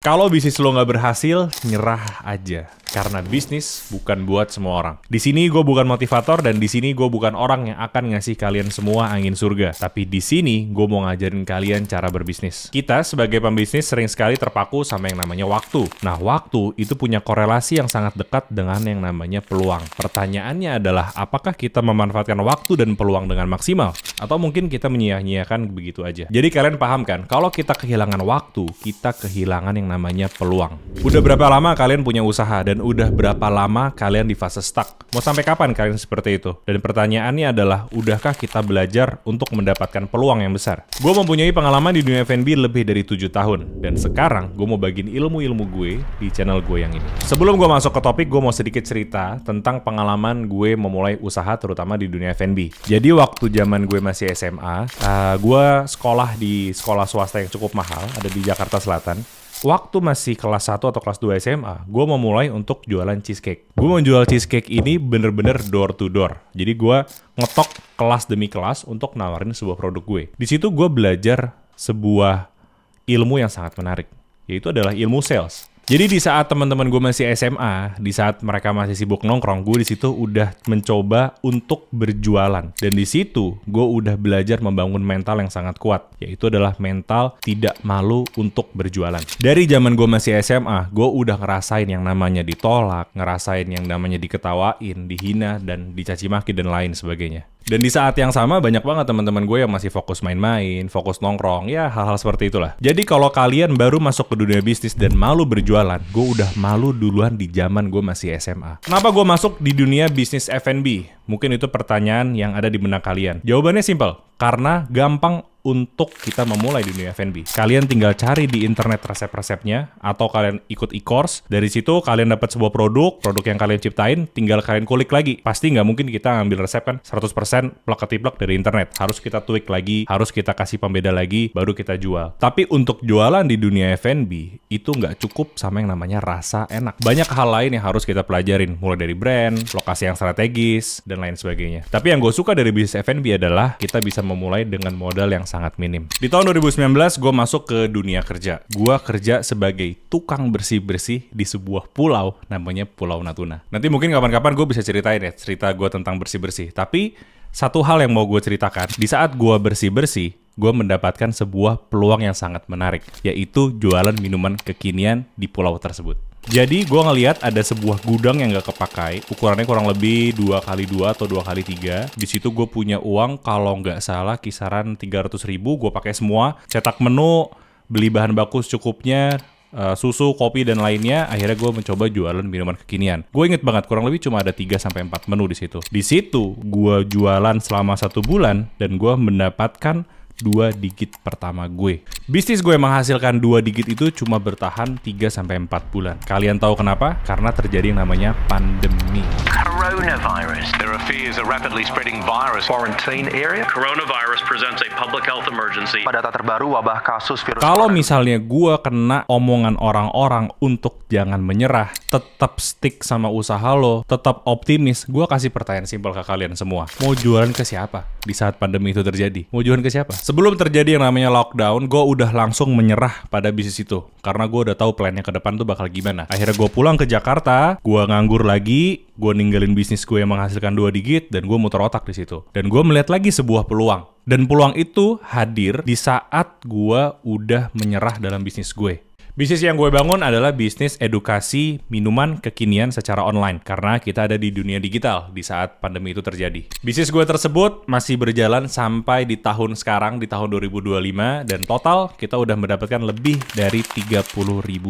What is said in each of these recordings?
Kalau bisnis lo nggak berhasil, nyerah aja. Karena bisnis bukan buat semua orang. Di sini gue bukan motivator dan di sini gue bukan orang yang akan ngasih kalian semua angin surga. Tapi di sini gue mau ngajarin kalian cara berbisnis. Kita sebagai pembisnis sering sekali terpaku sama yang namanya waktu. Nah, waktu itu punya korelasi yang sangat dekat dengan yang namanya peluang. Pertanyaannya adalah, apakah kita memanfaatkan waktu dan peluang dengan maksimal? Atau mungkin kita menyia-nyiakan begitu aja? Jadi kalian paham kan, kalau kita kehilangan waktu, kita kehilangan yang namanya peluang. Udah berapa lama kalian punya usaha dan udah berapa lama kalian di fase stuck? Mau sampai kapan kalian seperti itu? Dan pertanyaannya adalah, udahkah kita belajar untuk mendapatkan peluang yang besar? Gue mempunyai pengalaman di dunia F&B lebih dari 7 tahun. Dan sekarang gue mau bagiin ilmu-ilmu gue di channel gue yang ini. Sebelum gue masuk ke topik, gue mau sedikit cerita tentang pengalaman gue memulai usaha terutama di dunia F&B. Jadi waktu zaman gue masih SMA, gue sekolah di sekolah swasta yang cukup mahal, ada di Jakarta Selatan. Waktu masih kelas 1 atau kelas 2 SMA, gue memulai untuk jualan cheesecake. Gue menjual cheesecake ini bener-bener door to door. Jadi gue ngetok kelas demi kelas untuk nawarin sebuah produk gue. Di situ gue belajar sebuah ilmu yang sangat menarik, yaitu adalah ilmu sales. Jadi di saat teman-teman gue masih SMA, di saat mereka masih sibuk nongkrong, gue di situ udah mencoba untuk berjualan. Dan di situ gue udah belajar membangun mental yang sangat kuat, yaitu adalah mental tidak malu untuk berjualan. Dari zaman gue masih SMA, gue udah ngerasain yang namanya ditolak, ngerasain yang namanya diketawain, dihina, dan dicaci maki dan lain sebagainya. Dan di saat yang sama banyak banget teman-teman gue yang masih fokus main-main, fokus nongkrong, ya hal-hal seperti itulah. Jadi kalau kalian baru masuk ke dunia bisnis dan malu berjualan, gue udah malu duluan di zaman gue masih SMA. Kenapa gue masuk di dunia bisnis F&B? Mungkin itu pertanyaan yang ada di benak kalian. Jawabannya simpel, karena gampang untuk kita memulai di dunia F&B. Kalian tinggal cari di internet resep-resepnya, atau kalian ikut e-course. Dari situ kalian dapat sebuah produk yang kalian ciptain, tinggal kalian kulik lagi. Pasti nggak mungkin kita ngambil resep kan 100% plek-ketiplek dari internet. Harus kita tweak lagi, harus kita kasih pembeda lagi, baru kita jual. Tapi untuk jualan di dunia F&B, itu nggak cukup sama yang namanya rasa enak. Banyak hal lain yang harus kita pelajarin, mulai dari brand, lokasi yang strategis, dan lain sebagainya. Tapi yang gue suka dari bisnis F&B adalah kita bisa memulai dengan modal yang sangat minim. Di tahun 2019, gue masuk ke dunia kerja. Gue kerja sebagai tukang bersih-bersih di sebuah pulau, namanya Pulau Natuna. Nanti mungkin kapan-kapan gue bisa ceritain ya, cerita gue tentang bersih-bersih. Tapi, satu hal yang mau gue ceritakan, di saat gue bersih-bersih, gue mendapatkan sebuah peluang yang sangat menarik, yaitu jualan minuman kekinian di pulau tersebut. Jadi gue ngelihat ada sebuah gudang yang gak kepakai, ukurannya kurang lebih 2x2 atau 2x3. Di situ gue punya uang kalau nggak salah kisaran 300.000, gue pakai semua, cetak menu, beli bahan baku secukupnya, susu, kopi, dan lainnya. Akhirnya gue mencoba jualan minuman kekinian. Gue inget banget, kurang lebih cuma ada 3-4 menu di situ. Di situ gue jualan selama 1 bulan dan gue mendapatkan 2 digit pertama gue. Bisnis gue menghasilkan 2 digit itu cuma bertahan 3-4 bulan. Kalian tahu kenapa? Karena terjadi yang namanya pandemi. Coronavirus. There are fears a rapidly spreading virus. Quarantine area. Coronavirus presents a public health emergency. Pada data terbaru wabah kasus virus. Kalau misalnya gue kena omongan orang-orang untuk jangan menyerah, tetap stick sama usaha lo, tetap optimis, gue kasih pertanyaan simpel ke kalian semua. Mau jualan ke siapa di saat pandemi itu terjadi? Mau jualan ke siapa? Sebelum terjadi yang namanya lockdown, gue udah langsung menyerah pada bisnis itu. Karena gue udah tahu plannya ke depan tuh bakal gimana. Akhirnya gue pulang ke Jakarta, gue nganggur lagi, gue ninggalin bisnis gue yang menghasilkan 2 digit, dan gue muter otak di situ. Dan gue melihat lagi sebuah peluang. Dan peluang itu hadir di saat gue udah menyerah dalam bisnis gue. Bisnis yang gue bangun adalah bisnis edukasi minuman kekinian secara online, karena kita ada di dunia digital di saat pandemi itu terjadi. Bisnis gue tersebut masih berjalan sampai di tahun sekarang, di tahun 2025, dan total kita udah mendapatkan lebih dari 30.000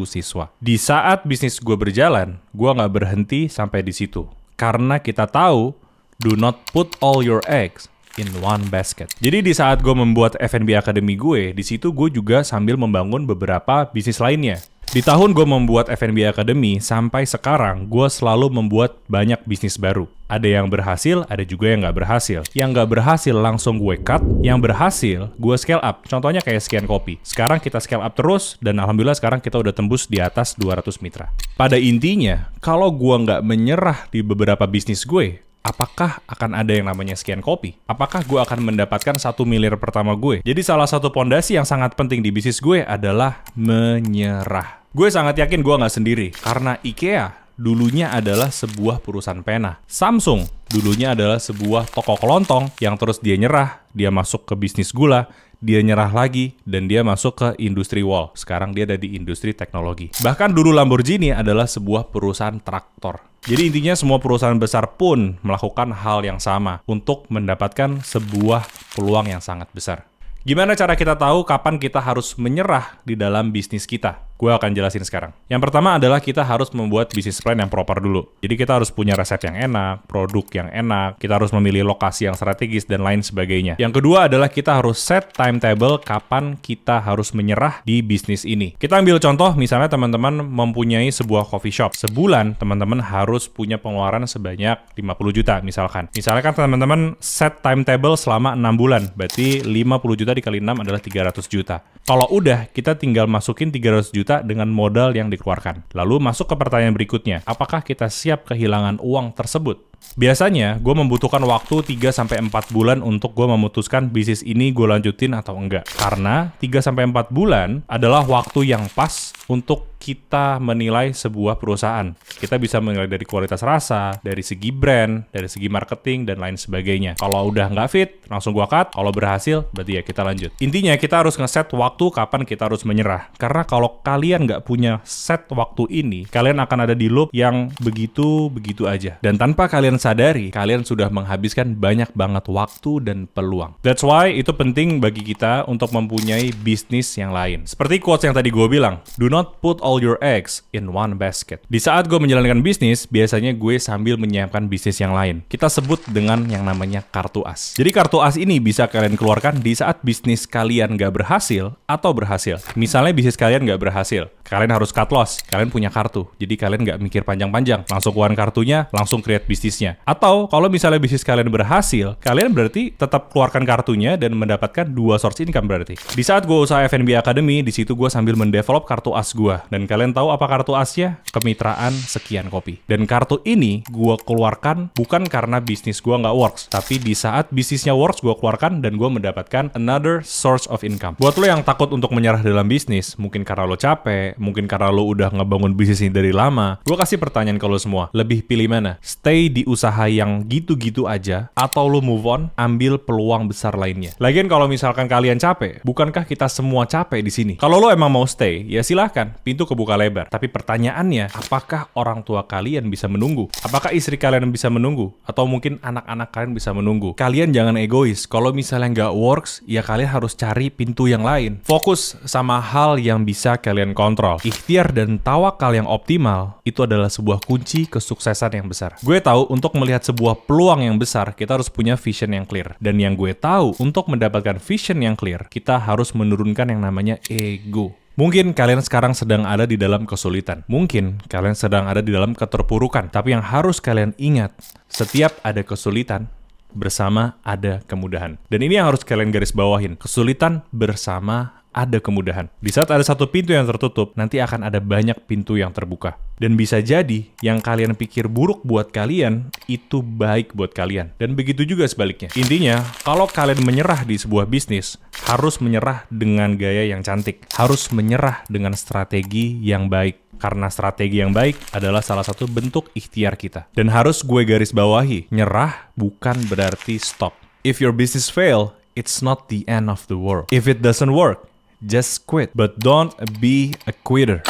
siswa. Di saat bisnis gue berjalan, gue nggak berhenti sampai di situ. Karena kita tahu, do not put all your eggs in one basket. Jadi di saat gue membuat F&B Academy gue, di situ gue juga sambil membangun beberapa bisnis lainnya. Di tahun gue membuat F&B Academy, sampai sekarang gue selalu membuat banyak bisnis baru. Ada yang berhasil, ada juga yang nggak berhasil. Yang nggak berhasil langsung gue cut, yang berhasil gue scale up. Contohnya kayak Sekian Kopi. Sekarang kita scale up terus, dan alhamdulillah sekarang kita udah tembus di atas 200 mitra. Pada intinya, kalau gue nggak menyerah di beberapa bisnis gue, apakah akan ada yang namanya sekian kopi? Apakah gue akan mendapatkan 1 miliar pertama gue? Jadi salah satu pondasi yang sangat penting di bisnis gue adalah menyerah. Gue sangat yakin gue nggak sendiri, karena IKEA dulunya adalah sebuah perusahaan pena. Samsung dulunya adalah sebuah toko kelontong yang terus dia nyerah, dia masuk ke bisnis gula, dia nyerah lagi, dan dia masuk ke industri wall. Sekarang dia ada di industri teknologi. Bahkan dulu Lamborghini adalah sebuah perusahaan traktor. Jadi intinya semua perusahaan besar pun melakukan hal yang sama untuk mendapatkan sebuah peluang yang sangat besar. Gimana cara kita tahu kapan kita harus menyerah di dalam bisnis kita? Gue akan jelasin sekarang. Yang pertama adalah kita harus membuat bisnis plan yang proper dulu. Jadi kita harus punya resep yang enak, produk yang enak, kita harus memilih lokasi yang strategis, dan lain sebagainya. Yang kedua adalah kita harus set timetable kapan kita harus menyerah di bisnis ini. Kita ambil contoh, misalnya teman-teman mempunyai sebuah coffee shop. Sebulan, teman-teman harus punya pengeluaran sebanyak 50 juta misalkan. Misalnya kan teman-teman set timetable selama 6 bulan. Berarti 50 juta dikali 6 adalah 300 juta. Kalau udah, kita tinggal masukin 300 juta dengan modal yang dikeluarkan. Lalu masuk ke pertanyaan berikutnya, apakah kita siap kehilangan uang tersebut? Biasanya, gue membutuhkan waktu 3-4 bulan untuk gue memutuskan bisnis ini gue lanjutin atau enggak. Karena 3-4 bulan adalah waktu yang pas untuk kita menilai sebuah perusahaan. Kita bisa menilai dari kualitas rasa, dari segi brand, dari segi marketing, dan lain sebagainya. Kalau udah nggak fit, langsung gua cut. Kalau berhasil, berarti ya kita lanjut. Intinya kita harus ngeset waktu kapan kita harus menyerah. Karena kalau kalian nggak punya set waktu ini, kalian akan ada di loop yang begitu aja. Dan tanpa kalian sadari, kalian sudah menghabiskan banyak banget waktu dan peluang. That's why itu penting bagi kita untuk mempunyai bisnis yang lain. Seperti quotes yang tadi gue bilang, do not put all your eggs in one basket. Di saat gue menjalankan bisnis, biasanya gue sambil menyiapkan bisnis yang lain. Kita sebut dengan yang namanya kartu as. Jadi kartu as ini bisa kalian keluarkan di saat bisnis kalian nggak berhasil atau berhasil. Misalnya bisnis kalian nggak berhasil, kalian harus cut loss. Kalian punya kartu, jadi kalian nggak mikir panjang-panjang. Langsung keluarin kartunya, langsung create bisnisnya. Atau kalau misalnya bisnis kalian berhasil, kalian berarti tetap keluarkan kartunya dan mendapatkan 2 source income berarti. Di saat gue usaha F&B Academy, di situ gue sambil mendevelop kartu as gue. Dan kalian tahu apa kartu asnya? Kemitraan sekian kopi. Dan kartu ini gue keluarkan bukan karena bisnis gue nggak works, tapi di saat bisnisnya works gue keluarkan dan gue mendapatkan another source of income. Buat lo yang takut untuk menyerah dalam bisnis, mungkin karena lo capek, mungkin karena lo udah ngebangun bisnis ini dari lama, gue kasih pertanyaan ke lo semua. Lebih pilih mana? Stay di usaha yang gitu-gitu aja, atau lo move on, ambil peluang besar lainnya. Lagian kalau misalkan kalian capek, bukankah kita semua capek di sini? Kalau lo emang mau stay, ya silahkan, pintu kebuka lebar. Tapi pertanyaannya, apakah orang tua kalian bisa menunggu? Apakah istri kalian bisa menunggu? Atau mungkin anak-anak kalian bisa menunggu? Kalian jangan egois. Kalau misalnya nggak works, ya kalian harus cari pintu yang lain. Fokus sama hal yang bisa kalian kontrol. Ikhtiar dan tawakal yang optimal, itu adalah sebuah kunci kesuksesan yang besar. Gue tahu untuk melihat sebuah peluang yang besar, kita harus punya vision yang clear. Dan yang gue tahu, untuk mendapatkan vision yang clear, kita harus menurunkan yang namanya ego. Mungkin kalian sekarang sedang ada di dalam kesulitan. Mungkin kalian sedang ada di dalam keterpurukan. Tapi yang harus kalian ingat, setiap ada kesulitan, bersama ada kemudahan. Dan ini yang harus kalian garis bawahin. Kesulitan bersama ada kemudahan. Di saat ada satu pintu yang tertutup, nanti akan ada banyak pintu yang terbuka. Dan bisa jadi, yang kalian pikir buruk buat kalian, itu baik buat kalian. Dan begitu juga sebaliknya. Intinya, kalau kalian menyerah di sebuah bisnis, harus menyerah dengan gaya yang cantik. Harus menyerah dengan strategi yang baik. Karena strategi yang baik adalah salah satu bentuk ikhtiar kita. Dan harus gue garis bawahi, nyerah bukan berarti stop. If your business fail, it's not the end of the world. If it doesn't work, just quit. But don't be a quitter.